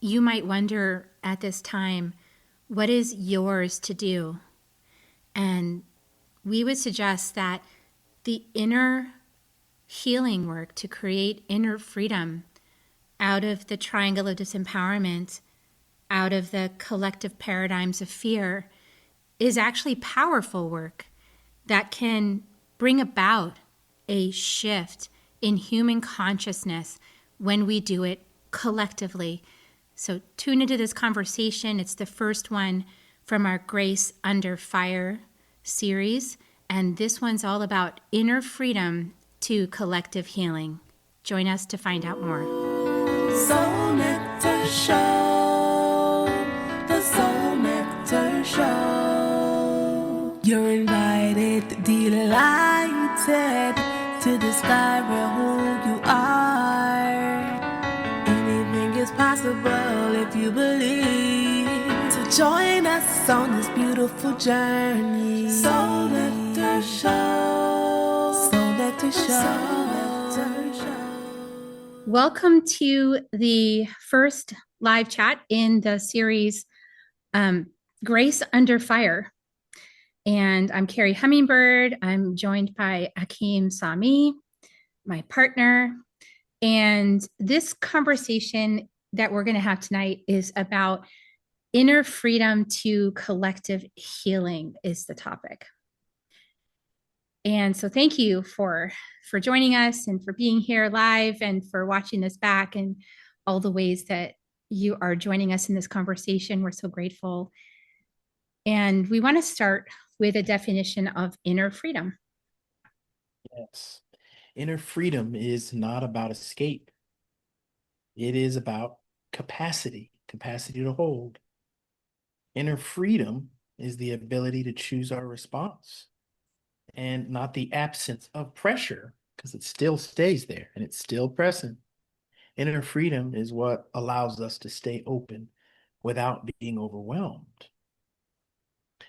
you might wonder at this time, what is yours to do? And we would suggest that the inner healing work to create inner freedom out of the triangle of disempowerment, out of the collective paradigms of fear, is actually powerful work that can bring about a shift in human consciousness when we do it collectively. So tune into this conversation. It's the first one from our Grace Under Fire series, and this one's all about inner freedom to collective healing. Join us to find out more. Soul Nectar Show, the Soul Nectar Show. You're invited, delighted to discover who you are. Anything is possible if you believe. So join us on this beautiful journey. Soul Nectar Show, Soul Nectar Show, Soul Nectar Show. Welcome to the first live chat in the series, Grace Under Fire. And I'm Kerri Hummingbird. I'm joined by Akeem, Sami, my partner. And this conversation that we're going to have tonight is about inner freedom to collective healing is the topic. And so thank you for joining us and for being here live and for watching this back and all the ways that you are joining us in this conversation. We're so grateful. And we want to start with a definition of inner freedom. Yes. Inner freedom is not about escape. It is about capacity to hold. Inner freedom is the ability to choose our response and not the absence of pressure, because it still stays there and it's still present. Inner freedom is what allows us to stay open without being overwhelmed.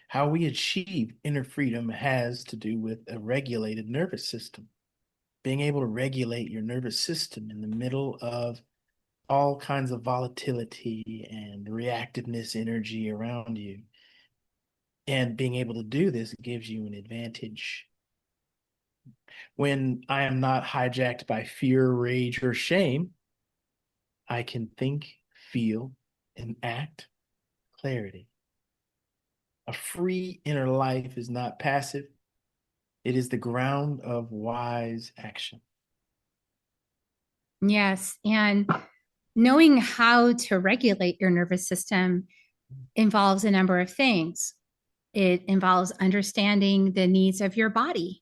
How we achieve inner freedom has to do with a regulated nervous system. Being able to regulate your nervous system in the middle of all kinds of volatility and reactiveness energy around you. And being able to do this gives you an advantage. When I am not hijacked by fear, rage, or shame, I can think, feel, and act clarity. A free inner life is not passive. It is the ground of wise action. Yes. And knowing how to regulate your nervous system involves a number of things. It involves understanding the needs of your body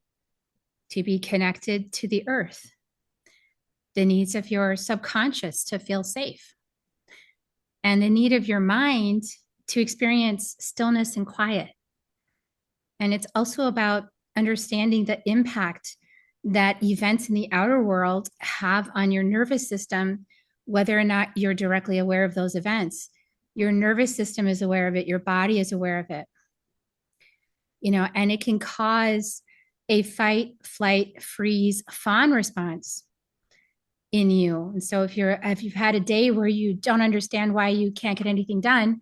to be connected to the earth, the needs of your subconscious to feel safe, and the need of your mind to experience stillness and quiet. And it's also about understanding the impact that events in the outer world have on your nervous system, whether or not you're directly aware of those events. Your nervous system is aware of it, your body is aware of it. And it can cause a fight, flight, freeze, fawn response in you. And so if you've had a day where you don't understand why you can't get anything done,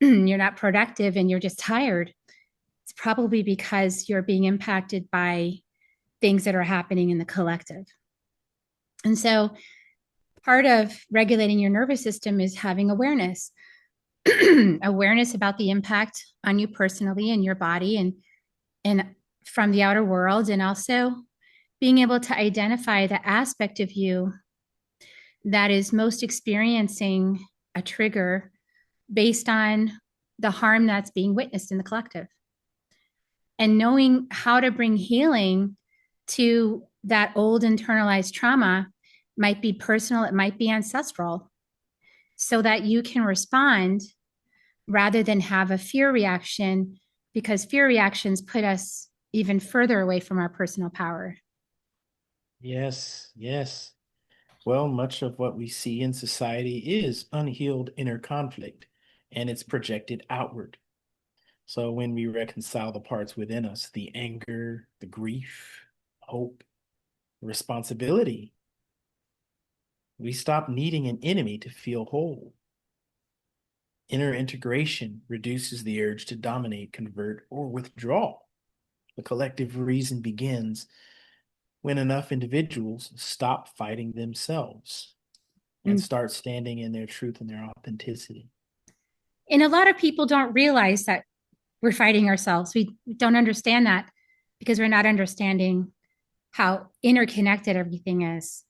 you're not productive and you're just tired, it's probably because you're being impacted by things that are happening in the collective. And so part of regulating your nervous system is having awareness. Awareness about the impact on you personally and your body and from the outer world, and also being able to identify the aspect of you that is most experiencing a trigger based on the harm that's being witnessed in the collective. And knowing how to bring healing to that old internalized trauma might be personal, it might be ancestral, so that you can respond rather than have a fear reaction, because fear reactions put us even further away from our personal power. Yes, yes. Well, much of what we see in society is unhealed inner conflict, and it's projected outward. So when we reconcile the parts within us, the anger, the grief, hope, responsibility, we stop needing an enemy to feel whole. Inner integration reduces the urge to dominate, convert, or withdraw. The collective reason begins when enough individuals stop fighting themselves and start standing in their truth and their authenticity. And a lot of people don't realize that we're fighting ourselves. We don't understand that because we're not understanding how interconnected everything is.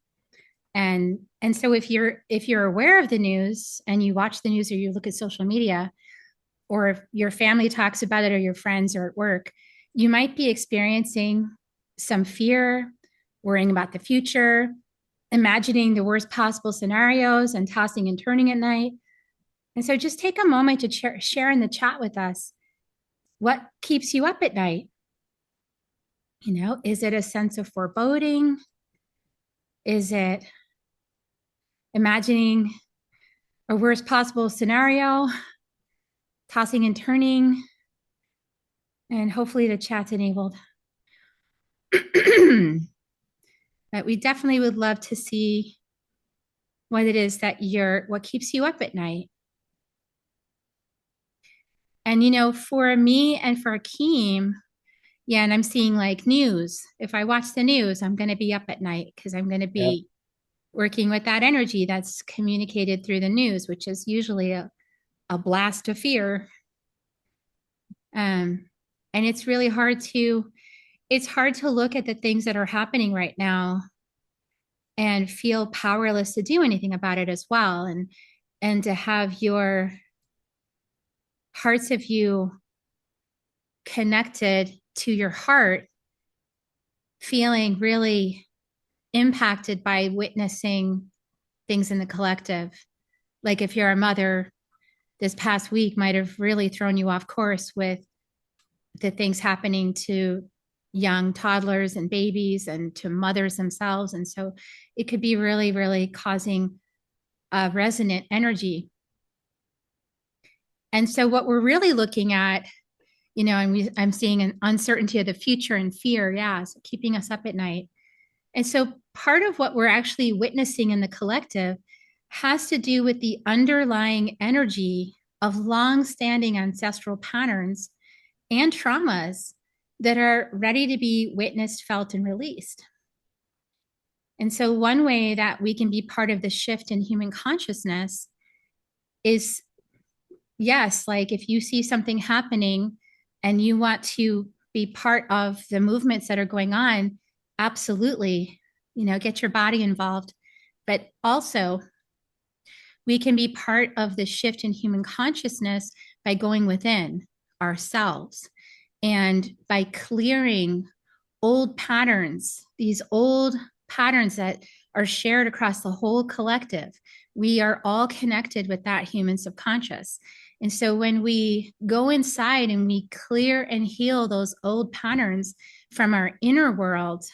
And so if you're aware of the news and you watch the news or you look at social media, or if your family talks about it or your friends or at work, you might be experiencing some fear, worrying about the future, imagining the worst possible scenarios and tossing and turning at night. And so just take a moment to share in the chat with us what keeps you up at night. Is it a sense of foreboding? Is it imagining a worst possible scenario, tossing and turning? And hopefully the chat's enabled. But we definitely would love to see what it is that what keeps you up at night. And for me and for Akeem, yeah, and I'm seeing like news. If I watch the news, I'm going to be up at night because I'm going to be working with that energy that's communicated through the news, which is usually a blast of fear. And it's really hard to look at the things that are happening right now and feel powerless to do anything about it as well. And to have your parts of you connected to your heart, feeling really impacted by witnessing things in the collective. Like if you're a mother, this past week might have really thrown you off course with the things happening to young toddlers and babies and to mothers themselves. And so it could be really, really causing a resonant energy. And so what we're really looking at, and I'm seeing an uncertainty of the future and fear, so keeping us up at night. And so part of what we're actually witnessing in the collective has to do with the underlying energy of long-standing ancestral patterns and traumas that are ready to be witnessed, felt, and released. And so one way that we can be part of the shift in human consciousness is, yes, like if you see something happening and you want to be part of the movements that are going on, absolutely, get your body involved. But also, we can be part of the shift in human consciousness by going within ourselves and by clearing old patterns, these old patterns that are shared across the whole collective. We are all connected with that human subconscious. And so when we go inside and we clear and heal those old patterns from our inner world,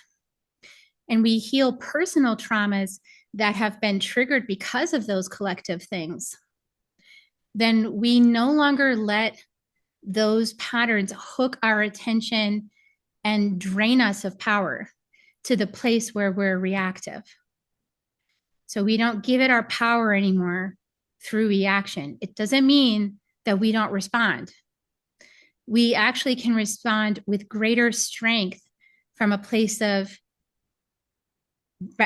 and we heal personal traumas that have been triggered because of those collective things, then we no longer let those patterns hook our attention and drain us of power to the place where we're reactive. So we don't give it our power anymore through reaction. It doesn't mean that we don't respond. We actually can respond with greater strength from a place of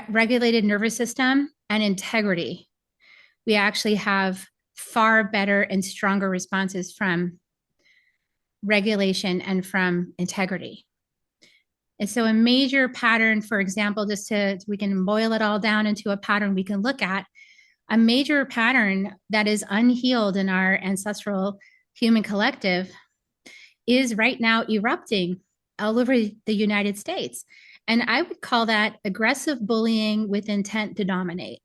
regulated nervous system and integrity. We actually have far better and stronger responses from regulation and from integrity. And so a major pattern, for example, we can boil it all down into a pattern we can look at. A major pattern that is unhealed in our ancestral human collective is right now erupting all over the United States. And I would call that aggressive bullying with intent to dominate.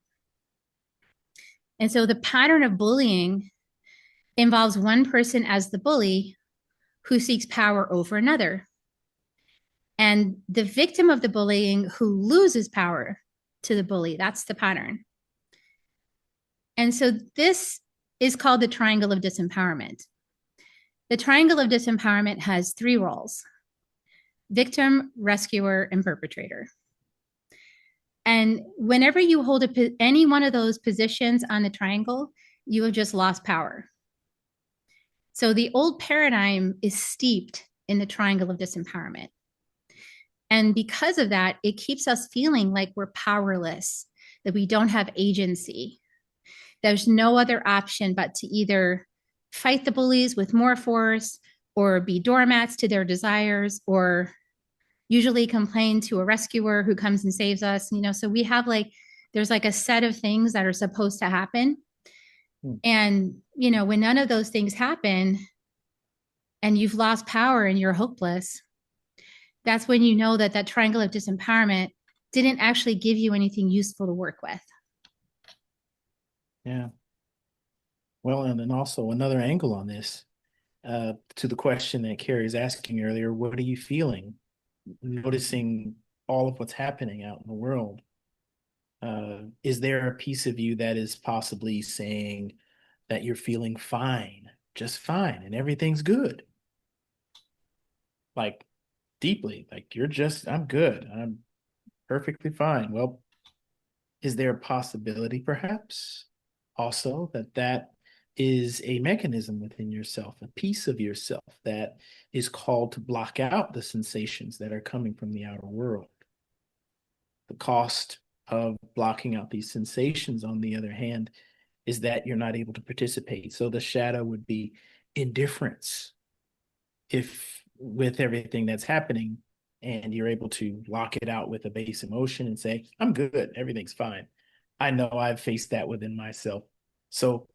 And so the pattern of bullying involves one person as the bully who seeks power over another, and the victim of the bullying who loses power to the bully. That's the pattern. And so this is called the triangle of disempowerment. The triangle of disempowerment has three roles: victim, rescuer, and perpetrator. And whenever you hold any one of those positions on the triangle, you have just lost power. So the old paradigm is steeped in the triangle of disempowerment. And because of that, it keeps us feeling like we're powerless, that we don't have agency. There's no other option but to either fight the bullies with more force or be doormats to their desires or usually complain to a rescuer who comes and saves us. So we have there's like a set of things that are supposed to happen. And, when none of those things happen and you've lost power and you're hopeless, that's when you know that triangle of disempowerment didn't actually give you anything useful to work with. Yeah. Well, and then also another angle on this, to the question that Kerri is asking earlier, what are you feeling? Noticing all of what's happening out in the world. Is there a piece of you that is possibly saying that you're feeling fine, just fine, and everything's good? Like deeply, like I'm good. I'm perfectly fine. Well, is there a possibility perhaps also that is a mechanism within yourself, a piece of yourself that is called to block out the sensations that are coming from the outer world? The cost of blocking out these sensations, on the other hand, is that you're not able to participate. So the shadow would be indifference. If with everything that's happening and you're able to lock it out with a base emotion and say, I'm good, everything's fine. I know I've faced that within myself. So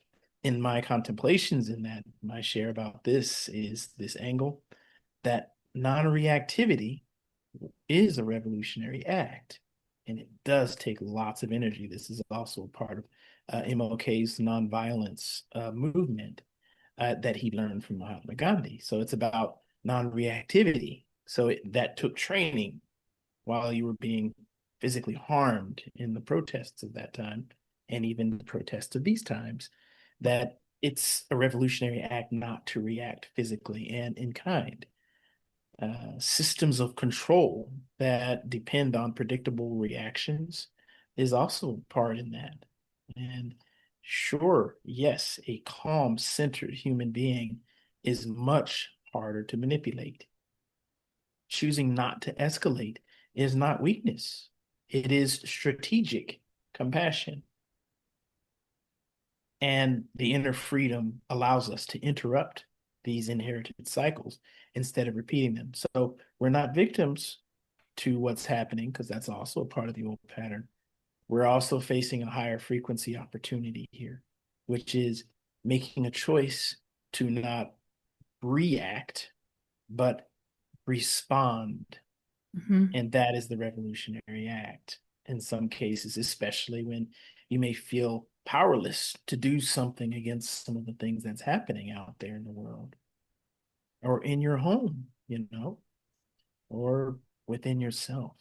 in my contemplations in that, my share about this is this angle that non-reactivity is a revolutionary act. And it does take lots of energy. This is also part of MLK's nonviolence movement that he learned from Mahatma Gandhi. So it's about non-reactivity. So that took training while you were being physically harmed in the protests of that time, and even the protests of these times, that it's a revolutionary act not to react physically and in kind. Systems of control that depend on predictable reactions is also part in that. And sure, yes, a calm, centered human being is much harder to manipulate. Choosing not to escalate is not weakness, it is strategic compassion. And the inner freedom allows us to interrupt these inherited cycles instead of repeating them. So we're not victims to what's happening, because that's also a part of the old pattern. We're also facing a higher frequency opportunity here, which is making a choice to not react, but respond. Mm-hmm. And that is the revolutionary act in some cases, especially when you may feel powerless to do something against some of the things that's happening out there in the world or in your home, or within yourself.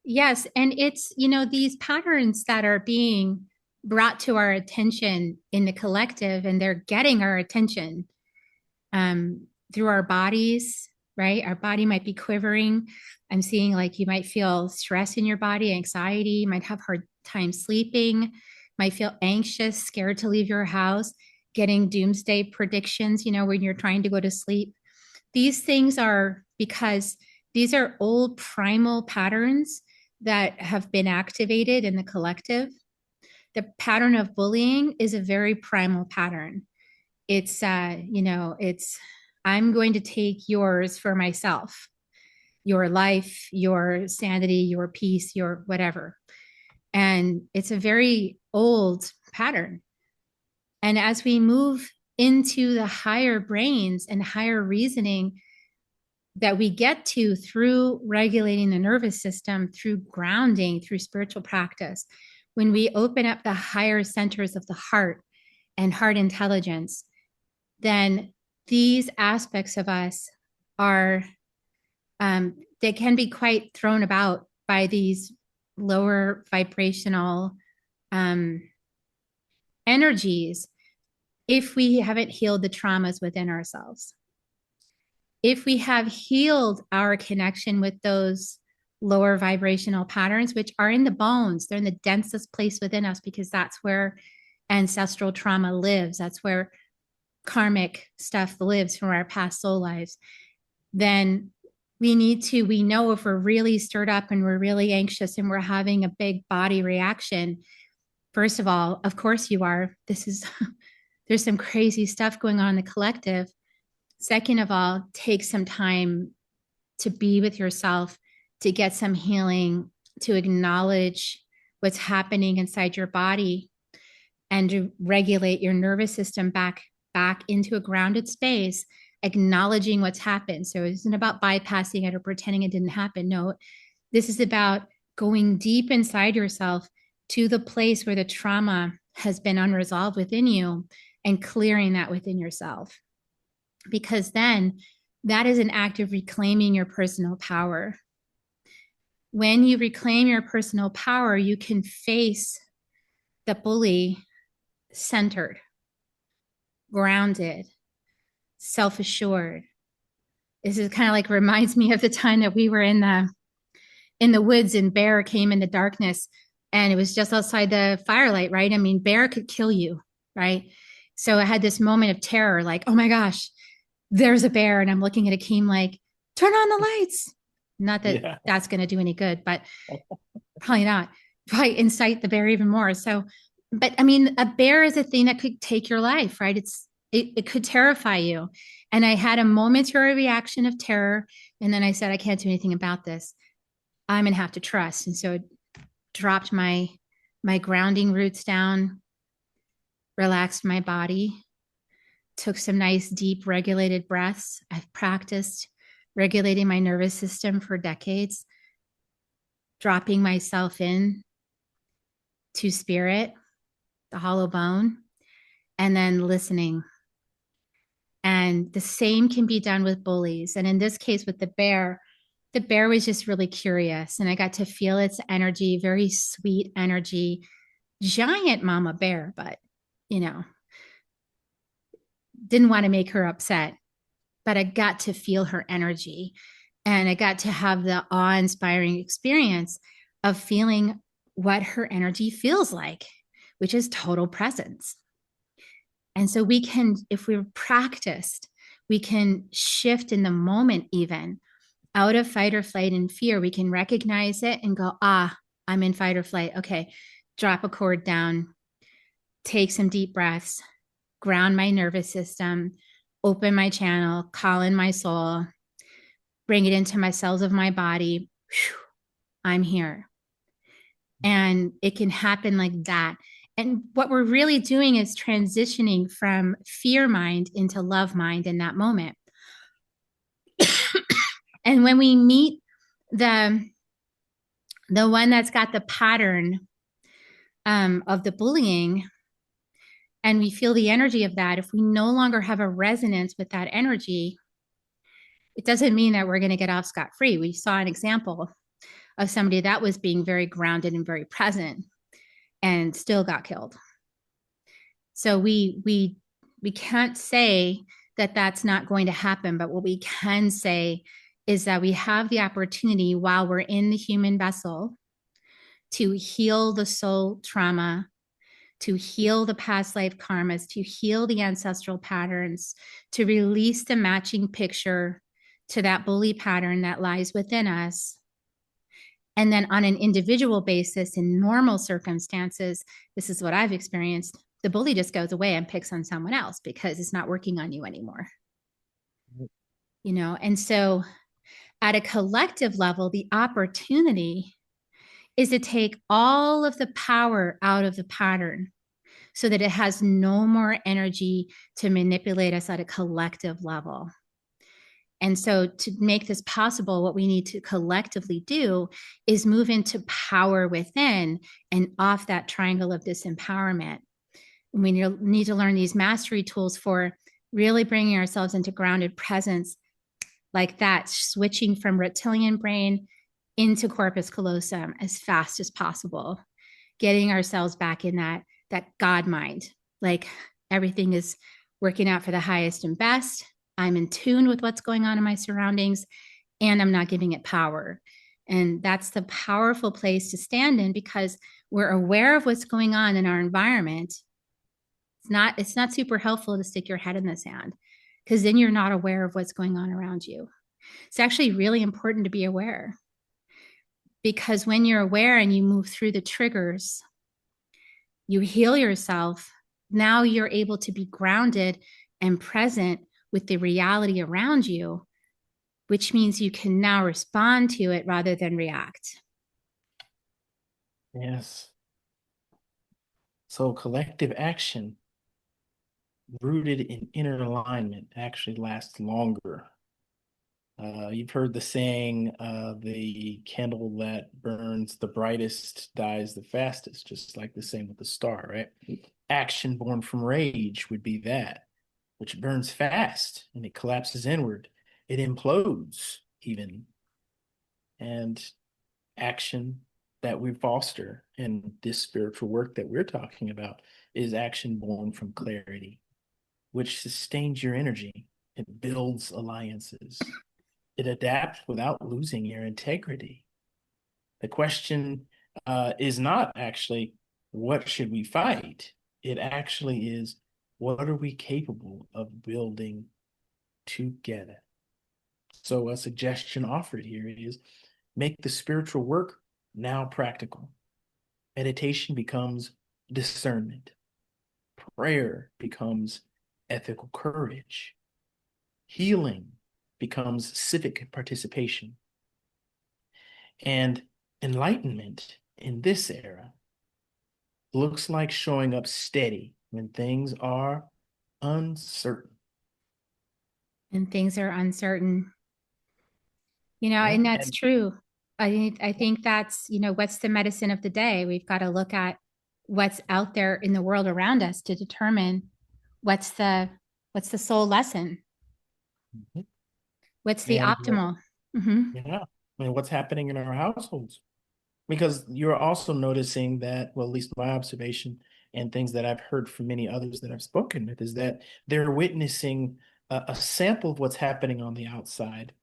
Yes. And it's, these patterns that are being brought to our attention in the collective, and they're getting our attention through our bodies, right? Our body might be quivering. I'm seeing like you might feel stress in your body, anxiety, might have hard time sleeping, might feel anxious, scared to leave your house, getting doomsday predictions, when you're trying to go to sleep. These things are because these are old primal patterns that have been activated in the collective. The pattern of bullying is a very primal pattern. It's it's I'm going to take yours for myself, your life, your sanity, your peace, your whatever. And it's a very old pattern. And as we move into the higher brains and higher reasoning that we get to through regulating the nervous system, through grounding, through spiritual practice, when we open up the higher centers of the heart and heart intelligence, then these aspects of us are, they can be quite thrown about by these lower vibrational energies if we haven't healed the traumas within ourselves. If we have healed our connection with those lower vibrational patterns, which are in the bones, they're in the densest place within us, because that's where ancestral trauma lives. That's where karmic stuff lives from our past soul lives, then we know if we're really stirred up and we're really anxious and we're having a big body reaction. First of all, of course you are. There's some crazy stuff going on in the collective. Second of all, take some time to be with yourself, to get some healing, to acknowledge what's happening inside your body, and to regulate your nervous system back into a grounded space, acknowledging what's happened. So it isn't about bypassing it or pretending it didn't happen. No, this is about going deep inside yourself to the place where the trauma has been unresolved within you and clearing that within yourself. Because then that is an act of reclaiming your personal power. When you reclaim your personal power, you can face the bully centered, grounded, self-assured. This is kind of like reminds me of the time that we were in the woods and bear came in the darkness and it was just outside the firelight, right? I mean, bear could kill you, right? So I had this moment of terror, like, oh my gosh, there's a bear. And I'm looking at Akeem like, turn on the lights. Not that that's going to do any good, but probably not. Probably incite the bear even more. So, but I mean, a bear is a thing that could take your life, right? It could terrify you. And I had a momentary reaction of terror. And then I said, I can't do anything about this. I'm going to have to trust. And so it dropped my grounding roots down, relaxed my body, took some nice, deep, regulated breaths. I've practiced regulating my nervous system for decades, dropping myself in to spirit, the hollow bone, and then listening. And the same can be done with bullies. And in this case, with the bear was just really curious. And I got to feel its energy, very sweet energy, giant mama bear, but, didn't want to make her upset. But I got to feel her energy. And I got to have the awe-inspiring experience of feeling what her energy feels like, which is total presence. And so we can, if we're practiced, we can shift in the moment even out of fight or flight and fear. We can recognize it and go, I'm in fight or flight. Okay, drop a cord down, take some deep breaths, ground my nervous system, open my channel, call in my soul, bring it into my cells of my body. Whew, I'm here. And it can happen like that. And what we're really doing is transitioning from fear mind into love mind in that moment. And when we meet the one that's got the pattern of the bullying, and we feel the energy of that, if we no longer have a resonance with that energy, it doesn't mean that we're going to get off scot-free. We saw an example of somebody that was being very grounded and very present and still got killed. So we can't say that that's not going to happen, but what we can say is that we have the opportunity while we're in the human vessel to heal the soul trauma, to heal the past life karmas, to heal the ancestral patterns, to release the matching picture to that bully pattern that lies within us. And then on an individual basis, in normal circumstances, this is what I've experienced, the bully just goes away and picks on someone else because it's not working on you anymore. And so at a collective level, the opportunity is to take all of the power out of the pattern so that it has no more energy to manipulate us at a collective level. And so to make this possible, what we need to collectively do is move into power within and off that triangle of disempowerment. We need to learn these mastery tools for really bringing ourselves into grounded presence like that, switching from reptilian brain into corpus callosum as fast as possible, getting ourselves back in that God mind, like everything is working out for the highest and best. I'm in tune with what's going on in my surroundings, and I'm not giving it power. And that's the powerful place to stand in because we're aware of what's going on in our environment. It's not super helpful to stick your head in the sand because then you're not aware of what's going on around you. It's actually really important to be aware because when you're aware and you move through the triggers, you heal yourself. Now you're able to be grounded and present with the reality around you, which means you can now respond to it rather than react. Yes. So collective action rooted in inner alignment actually lasts longer. You've heard the saying, the candle that burns the brightest dies the fastest, just like the same with the star, right? Action born from rage would be that, which burns fast and it collapses inward. It implodes even. And action that we foster in this spiritual work that we're talking about is action born from clarity, which sustains your energy. It builds alliances. It adapts without losing your integrity. The question is not actually, what should we fight? It actually is, what are we capable of building together? So, a suggestion offered here is make the spiritual work now practical. Meditation becomes discernment, prayer becomes ethical courage, healing becomes civic participation, and enlightenment in this era looks like showing up steady when things are uncertain. And things are uncertain. Yeah. And that's And true. I think that's, what's the medicine of the day? We've got to look at what's out there in the world around us to determine what's the what's the soul lesson, what's the and optimal. Hmm. yeah, and what's happening in our households. Because you're also noticing that, well, at least my observation and things that I've heard from many others that I've spoken with is that they're witnessing a sample of what's happening on the outside,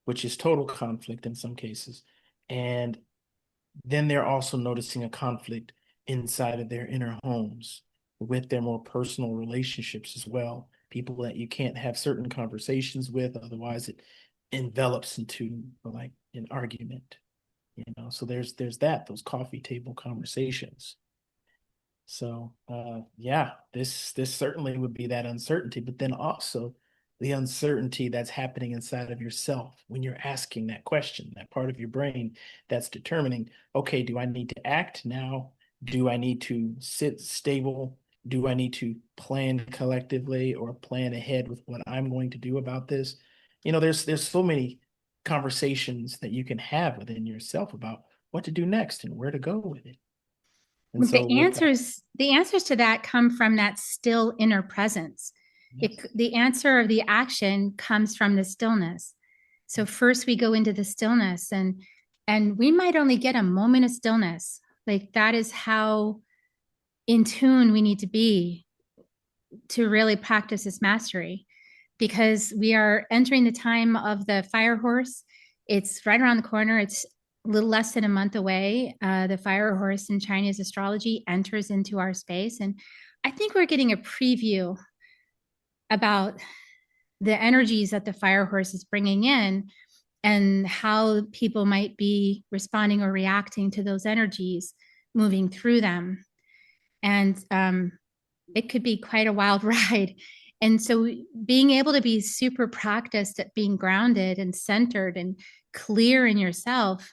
which is total conflict in some cases. And then they're also noticing a conflict inside of their inner homes with their more personal relationships as well. People that you can't have certain conversations with, otherwise it envelops into like an argument. So there's those coffee table conversations. So yeah, this certainly would be that uncertainty, but then also the uncertainty that's happening inside of yourself when you're asking that question, that part of your brain that's determining, okay, do I need to act now? Do I need to sit stable? Do I need to plan collectively or plan ahead with what I'm going to do about this? There's so many conversations that you can have within yourself about what to do next and where to go with it. And so The with that, answers to that come from that still inner presence. The answer of the action comes from the stillness. So first we go into the stillness, and we might only get a moment of stillness. Like that is how in tune we need to be to really practice this mastery, because we are entering the time of the fire horse. It's right around the corner. It's a little less than a month away. The fire horse in Chinese astrology enters into our space. And I think we're getting a preview about the energies that the fire horse is bringing in and how people might be responding or reacting to those energies moving through them. And it could be quite a wild ride. And so being able to be super practiced at being grounded and centered and clear in yourself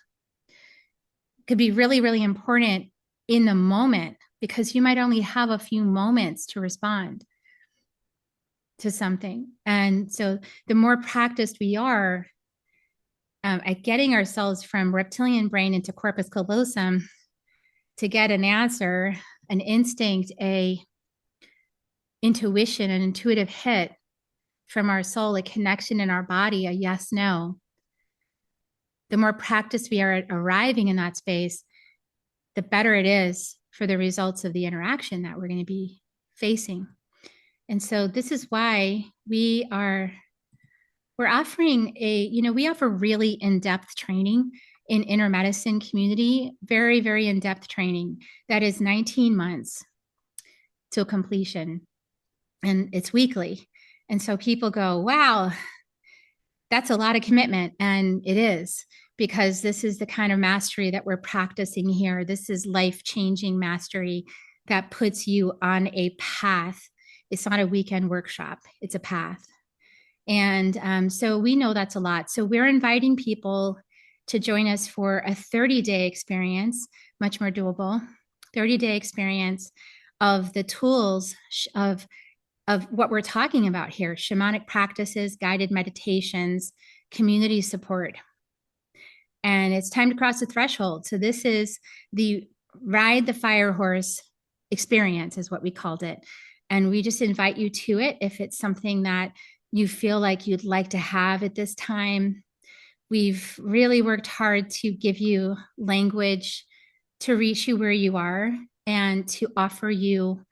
could be really, really important in the moment, because you might only have a few moments to respond to something. And so the more practiced we are at getting ourselves from reptilian brain into corpus callosum to get an answer, an instinct, a intuition, an intuitive hit from our soul, a connection in our body, a yes, no. The more practice we are at arriving in that space, the better it is for the results of the interaction that we're going to be facing. And so this is why we're offering we offer really in-depth training in inner medicine community, very, very in-depth training that is 19 months till completion. and it's weekly. And so people go, wow, that's a lot of commitment. And it is, because this is the kind of mastery that we're practicing here. This is life changing mastery that puts you on a path. It's not a weekend workshop, it's a path. And so we know that's a lot. So we're inviting people to join us for a 30-day experience, much more doable, 30-day experience of the tools of what we're talking about here: shamanic practices, guided meditations, community support. And it's time to cross the threshold. So this is the Ride the Fire Horse experience, is what we called it. And we just invite you to it if it's something that you feel like you'd like to have at this time. We've really worked hard to give you language to reach you where you are and to offer you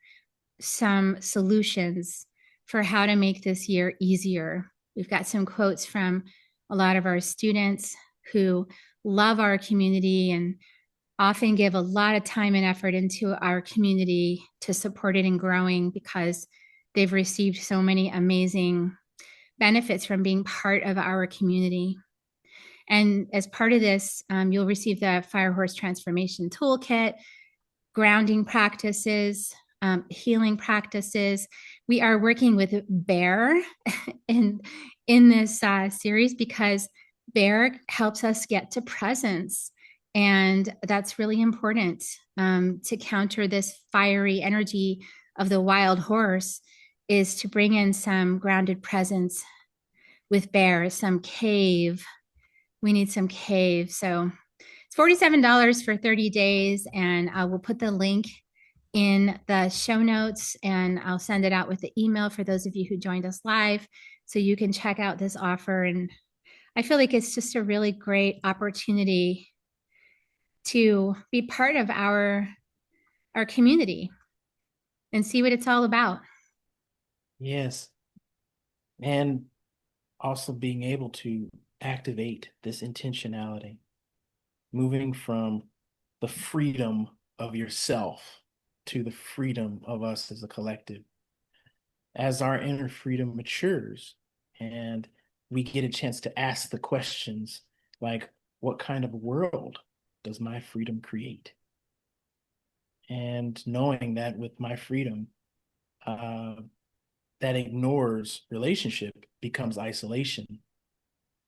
some solutions for how to make this year easier. We've got some quotes from a lot of our students who love our community and often give a lot of time and effort into our community to support it and growing, because they've received so many amazing benefits from being part of our community. And as part of this, you'll receive the Firehorse Transformation Toolkit, grounding practices, healing practices. We are working with Bear in this series, because Bear helps us get to presence. And that's really important to counter this fiery energy of the wild horse, is to bring in some grounded presence with Bear, some cave. We need some cave. So it's $47 for 30 days. And I will put the link in the show notes, and I'll send it out with the email for those of you who joined us live, so you can check out this offer. And I feel like it's just a really great opportunity to be part of our community and see what it's all about. Yes. And also being able to activate this intentionality, moving from the freedom of yourself to the freedom of us as a collective. As our inner freedom matures and we get a chance to ask the questions like, what kind of world does my freedom create? And knowing that with my freedom, that ignores relationship becomes isolation.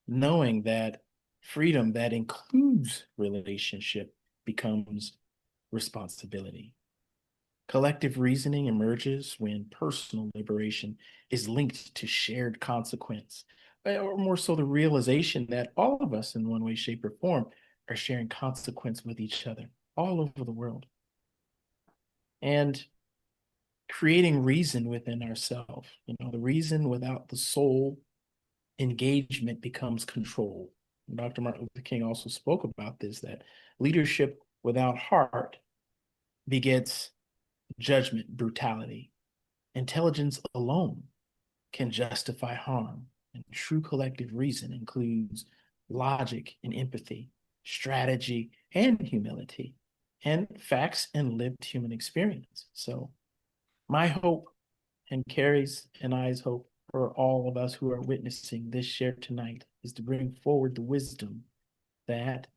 Knowing that freedom that includes relationship becomes responsibility. Collective reasoning emerges when personal liberation is linked to shared consequence, or more so the realization that all of us in one way, shape, or form are sharing consequence with each other all over the world. And creating reason within ourselves. The reason without the soul engagement becomes control. Dr. Martin Luther King also spoke about this, that leadership without heart begets judgment, brutality. Intelligence alone can justify harm, and true collective reason includes logic and empathy, strategy and humility, and facts and lived human experience. So my hope, and Kerri's and I's hope for all of us who are witnessing this share tonight, is to bring forward the wisdom that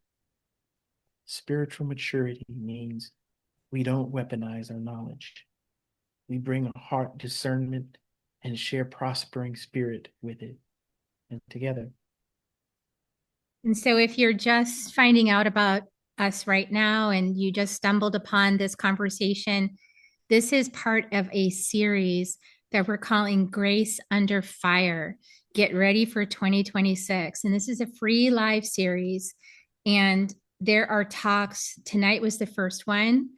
spiritual maturity means we don't weaponize our knowledge. We bring a heart discernment and share prospering spirit with it, and together. And so if you're just finding out about us right now and you just stumbled upon this conversation, this is part of a series that we're calling Grace Under Fire. Get ready for 2026. And this is a free live series. And there are talks. Tonight was the first one,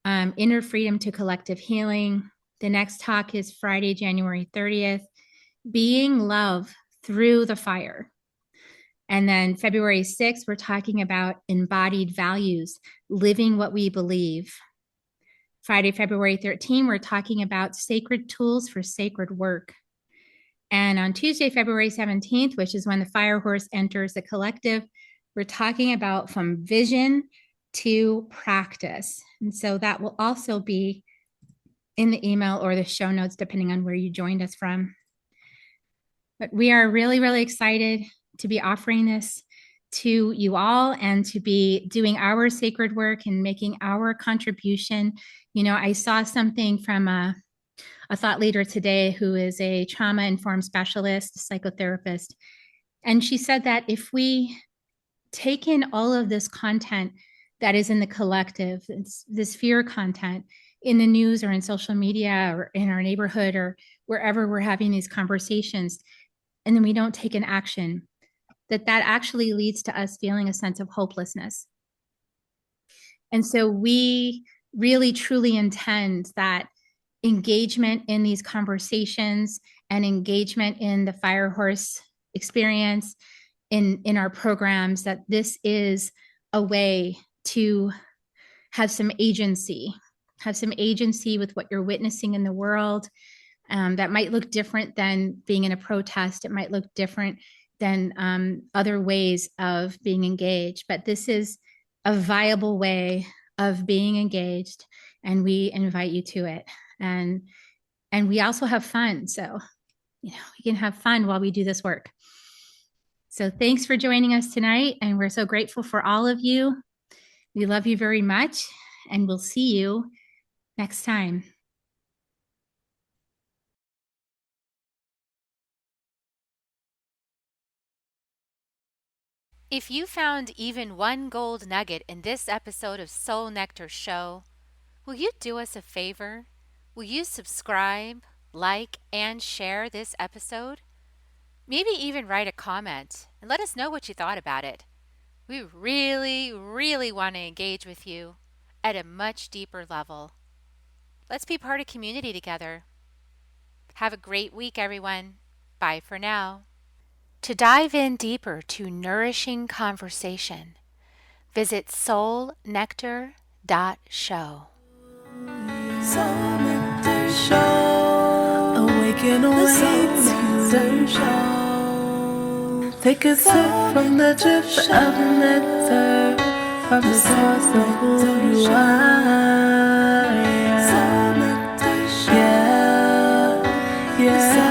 Inner Freedom to Collective Healing. The next talk is Friday, January 30th, Being Love Through the Fire. And then February 6th, we're talking about embodied values, living what we believe. Friday, February 13th, we're talking about sacred tools for sacred work. And on Tuesday, February 17th, which is when the fire horse enters the collective, we're talking about from vision to practice. And so that will also be in the email or the show notes, depending on where you joined us from. But we are really, really excited to be offering this to you all and to be doing our sacred work and making our contribution. You know, I saw something from a thought leader today who is a trauma-informed specialist, a psychotherapist, and she said that if we take in all of this content that is in the collective, this fear content in the news or in social media or in our neighborhood or wherever we're having these conversations, and then we don't take an action, that actually leads to us feeling a sense of hopelessness. And so we really truly intend that engagement in these conversations and engagement in the fire horse experience in our programs, that this is a way to have some agency with what you're witnessing in the world. That might look different than being in a protest. It might look different than other ways of being engaged, but this is a viable way of being engaged, and we invite you to it. And we also have fun. So, you know, we can have fun while we do this work. So thanks for joining us tonight. And we're so grateful for all of you. We love you very much, and we'll see you next time. If you found even one gold nugget in this episode of Soul Nectar Show, will you do us a favor? Will you subscribe, like, and share this episode? Maybe even write a comment and let us know what you thought about it. We really, really want to engage with you at a much deeper level. Let's be part of community together. Have a great week, everyone. Bye for now. To dive in deeper to nourishing conversation, visit soulnectar.show. Soul Nectar Show. Awaken away to show. Take a sip from the drip of nectar, from the source of who you are. Soul Nectar Show. Yeah, yeah.